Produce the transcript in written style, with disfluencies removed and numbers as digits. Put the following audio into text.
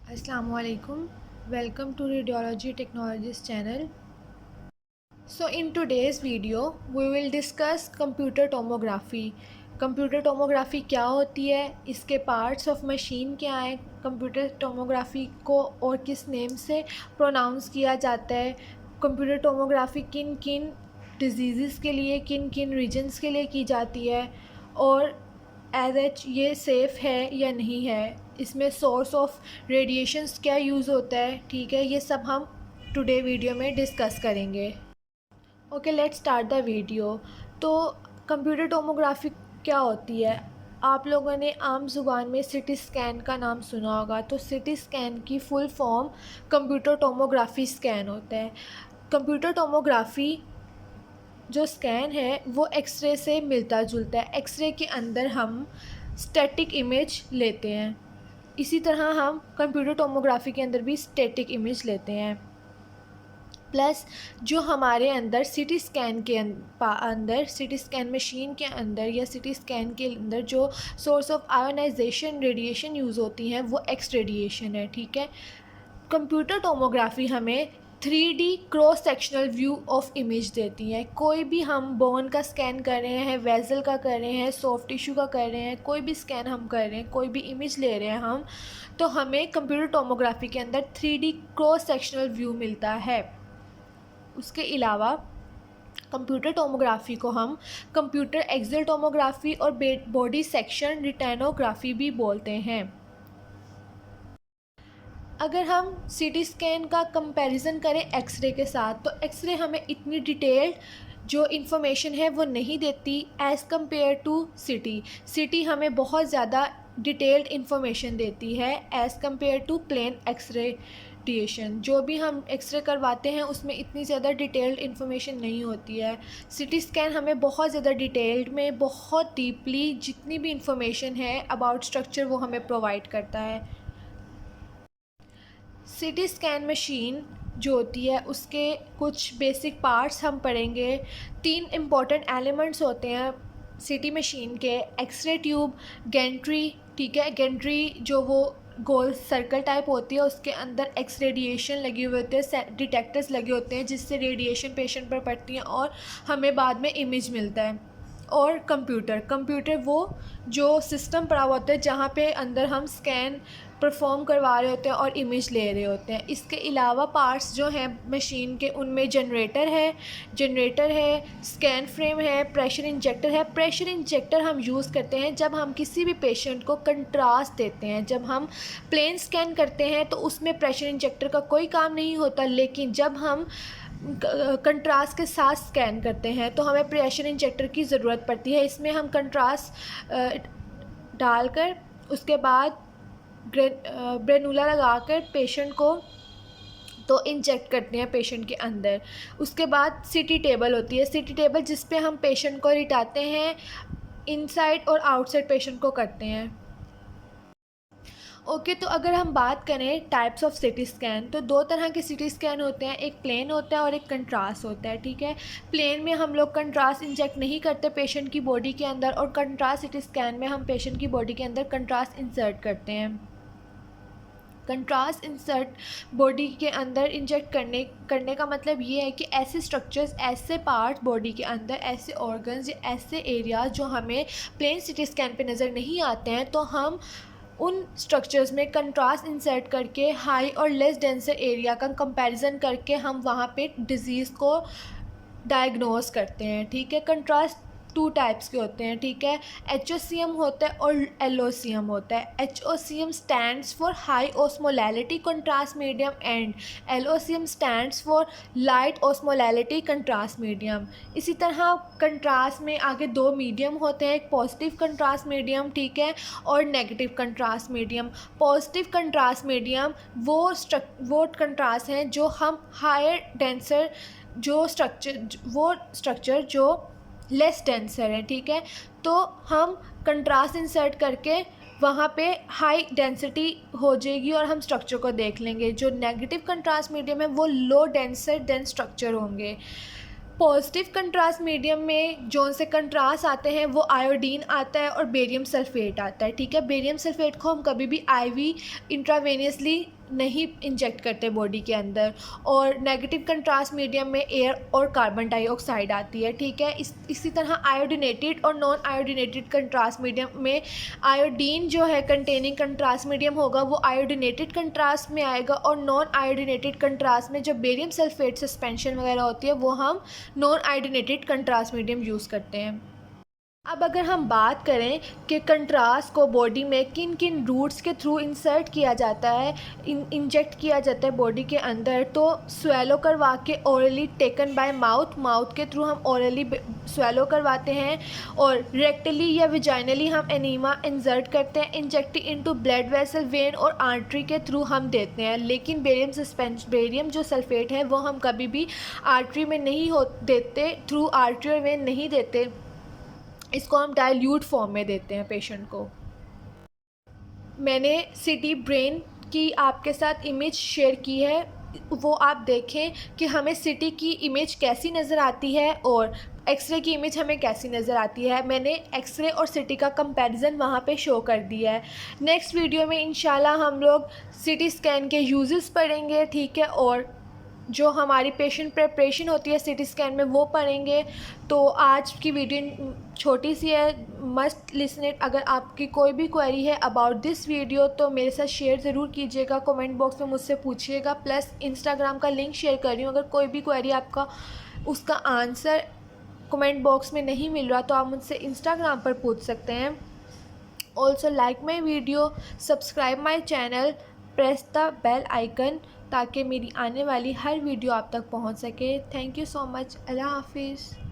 Assalamualaikum. Welcome to Radiology Technologies channel. So in today's video we will discuss computer tomography. Computer tomography क्या होती है, इसके parts of machine क्या हैं, computer tomography को और किस नेम से प्रोनाउंस किया जाता है, कंप्यूटर टोमोग्राफ़ी किन किन डिजीज़ के लिए, किन किन रीजन्स के लिए की जाती है और एज एच ये सेफ़ है या नहीं है, इसमें सोर्स ऑफ रेडिएशंस क्या यूज़ होता है। ठीक है, ये सब हम टुडे वीडियो में डिस्कस करेंगे। Okay, let's start the video. तो कंप्यूटर टोमोग्राफी क्या होती है? आप लोगों ने आम ज़ुबान में सिटी स्कैन का नाम सुना होगा। तो सिटी स्कैन की full form computer tomography scan होता है। कंप्यूटर टोमोग्राफी जो स्कैन है वो एक्सरे से मिलता जुलता है। एक्सरे के अंदर हम स्टैटिक इमेज लेते हैं, इसी तरह हम कंप्यूटर टोमोग्राफी के अंदर भी स्टैटिक इमेज लेते हैं। प्लस जो हमारे अंदर सिटी स्कैन के अंदर सिटी स्कैन मशीन के अंदर या सिटी स्कैन के अंदर जो source of ionisation radiation use होती हैं वो एक्स रेडिएशन है। ठीक है, कंप्यूटर टोमोग्राफी हमें 3D cross sectional view of image देती हैं। कोई भी हम बोन का स्कैन कर रहे हैं, वेजल का कर रहे हैं, सॉफ्ट टिश्यू का कर रहे हैं, कोई भी स्कैन हम कर रहे हैं, कोई भी इमेज ले रहे हैं हम, तो हमें कंप्यूटर टोमोग्राफी के अंदर 3D क्रॉस सेक्शनल व्यू मिलता है। उसके अलावा कंप्यूटर टोमोग्राफ़ी को हम कंप्यूटर एक्सल टोमोग्राफ़ी और बॉडी सेक्शन रिटेनोग्राफी भी बोलते हैं। अगर हम सीटी स्कैन का कंपैरिजन करें एक्सरे के साथ, तो एक्सरे हमें इतनी डिटेल्ड जो इन्फॉर्मेशन है वो नहीं देती as compare to CT. CT हमें बहुत ज़्यादा डिटेल्ड इन्फॉर्मेशन देती है as compare to plain X ray radiation. जो भी हम एक्सरे करवाते हैं उसमें इतनी ज़्यादा डिटेल्ड इन्फॉर्मेशन नहीं होती है। सिटी स्कैन हमें बहुत ज़्यादा डिटेल्ड में, बहुत डीपली जितनी भी इंफॉर्मेशन है अबाउट स्ट्रक्चर वो हमें प्रोवाइड करता है। सिटी स्कैन मशीन जो होती है उसके कुछ बेसिक पार्ट्स हम पढ़ेंगे। 3 इम्पॉर्टेंट एलिमेंट्स होते हैं सिटी मशीन के: एक्सरे ट्यूब, गेंट्री। ठीक है, गेंट्री जो वो गोल सर्कल टाइप होती है, उसके अंदर एक्स रेडिएशन लगे हुए होते हैं, डिटेक्टर्स लगे होते हैं जिससे रेडिएशन पेशेंट पर पड़ती हैं और हमें बाद में इमेज मिलता है। और कंप्यूटर वो जो सिस्टम पड़ा हुआ होता है जहाँ पे अंदर हम स्कैन परफॉर्म करवा रहे होते हैं और इमेज ले रहे होते हैं। इसके अलावा पार्ट्स जो हैं मशीन के, उनमें जनरेटर है, स्कैन फ्रेम है, प्रेशर इंजेक्टर है। प्रेशर इंजेक्टर हम यूज़ करते हैं जब हम किसी भी पेशेंट को कंट्रास्ट देते हैं। जब हम प्लेन स्कैन करते हैं तो उसमें प्रेशर इंजेक्टर का कोई काम नहीं होता, लेकिन जब हम कंट्रास्ट के साथ स्कैन करते हैं तो हमें प्रेशर इंजेक्टर की ज़रूरत पड़ती है। इसमें हम कंट्रास्ट डालकर उसके बाद ग्रेनुला लगाकर पेशेंट को तो इंजेक्ट करते हैं पेशेंट के अंदर। उसके बाद सीटी टेबल होती है, सीटी टेबल जिस पे हम पेशेंट को लिटाते हैं, इनसाइड और आउटसाइड पेशेंट को करते हैं। ओके, तो अगर हम बात करें टाइप्स ऑफ सिटी स्कैन, तो 2 तरह के सिटी स्कैन होते हैं, एक प्लेन होता है और एक कंट्रास्ट होता है। ठीक है, प्लेन में हम लोग कंट्रास्ट इंजेक्ट नहीं करते पेशेंट की बॉडी के अंदर, और कंट्रास्ट सिटी स्कैन में हम पेशेंट की बॉडी के अंदर कंट्रास्ट इंसर्ट करते हैं। कंट्रास्ट इंसर्ट बॉडी के अंदर इंजेक्ट करने का मतलब ये है कि ऐसे स्ट्रक्चर्स, ऐसे पार्ट्स बॉडी के अंदर, ऐसे ऑर्गन्स या ऐसे एरियाज जो हमें प्लेन सिटी स्कैन पे नज़र नहीं आते हैं, तो हम उन स्ट्रक्चर्स में कंट्रास्ट इंसर्ट करके हाई और लेस डेंसर एरिया का कंपैरिजन करके हम वहाँ पे डिज़ीज़ को डायग्नोज करते हैं। ठीक है, कंट्रास्ट 2 टाइप्स के होते हैं। ठीक है, HOCM होता है और LOCM होता है। HOCM stands for high osmolality contrast medium and LOCM stands for light osmolality contrast medium. इसी तरह कंट्रास्ट में आगे 2 मीडियम होते हैं, एक पॉजिटिव कंट्रास्ट मीडियम, ठीक है, और negative contrast medium. Positive contrast medium वो कंट्रास्ट हैं जो हम हायर डेंसर जो स्ट्रक्चर जो लेस डेंसर है। ठीक है, तो हम कंट्रास्ट इंसर्ट करके वहाँ पे हाई डेंसिटी हो जाएगी और हम स्ट्रक्चर को देख लेंगे। जो नेगेटिव कंट्रास्ट मीडियम है वो लो डेंसर देन स्ट्रक्चर होंगे। पॉजिटिव कंट्रास्ट मीडियम में जौन से कंट्रास्ट आते हैं वो आयोडीन आता है और बेरियम सल्फ़ेट आता है, ठीक है। बेरियम सल्फ़ेट को हम कभी भी आईवी इंट्रावेनियसली नहीं इंजेक्ट करते बॉडी के अंदर। और नेगेटिव कंट्रास्ट मीडियम में एयर और कार्बन डाइऑक्साइड आती है, ठीक है। इसी तरह आयोडीनेटेड और नॉन आयोडीनेटेड कंट्रास्ट मीडियम में आयोडीन जो है कंटेनिंग कंट्रास्ट मीडियम होगा वो आयोडीनेटेड कंट्रास्ट में आएगा, और नॉन आयोडीनेटेड कंट्रास्ट में जो बेरियम सल्फ़ेट सस्पेंशन वगैरह होती है वो हम non iodinated contrast medium use करते हैं। अब अगर हम बात करें कि कंट्रास्ट को बॉडी में किन किन रूट्स के थ्रू इंसर्ट किया जाता है, इंजेक्ट किया जाता है बॉडी के अंदर, तो स्वेलो करवा के ओरली टेकन बाय माउथ के थ्रू हम ओरली स्वेलो करवाते हैं, और रेक्टली या विजाइनली हम एनीमा इंसर्ट करते हैं, injecting into blood vessel, when और आर्टरी के थ्रू हम देते हैं। लेकिन बेरियम जो सल्फ़ेट है वो हम कभी भी आर्टरी में नहीं देते, थ्रू आर्टरी और वेन नहीं देते, इसको हम डाइल्यूट फॉर्म में देते हैं पेशेंट को। मैंने सिटी ब्रेन की आपके साथ इमेज शेयर की है, वो आप देखें कि हमें सिटी की इमेज कैसी नज़र आती है और एक्सरे की इमेज हमें कैसी नज़र आती है। मैंने एक्सरे और सिटी का कंपैरिजन वहाँ पे शो कर दिया है। नेक्स्ट वीडियो में इंशाल्लाह हम लोग सिटी स्कैन के यूजेस पढ़ेंगे, ठीक है, और जो हमारी पेशेंट प्रेपरेशन होती है सिटी स्कैन में वो पढ़ेंगे। तो आज की वीडियो छोटी सी है, मस्ट लिसन इट। अगर आपकी कोई भी क्वेरी है अबाउट दिस वीडियो तो मेरे साथ शेयर ज़रूर कीजिएगा, कमेंट बॉक्स में मुझसे पूछिएगा। प्लस इंस्टाग्राम का लिंक शेयर कर रही हूँ, अगर कोई भी क्वेरी आपका उसका आंसर कमेंट बॉक्स में नहीं मिल रहा तो आप मुझसे इंस्टाग्राम पर पूछ सकते हैं। Also like my video, subscribe my channel, press the bell icon ताकि मेरी आने वाली हर वीडियो आप तक पहुंच सके। Thank you so much. अल्लाह हाफिज़।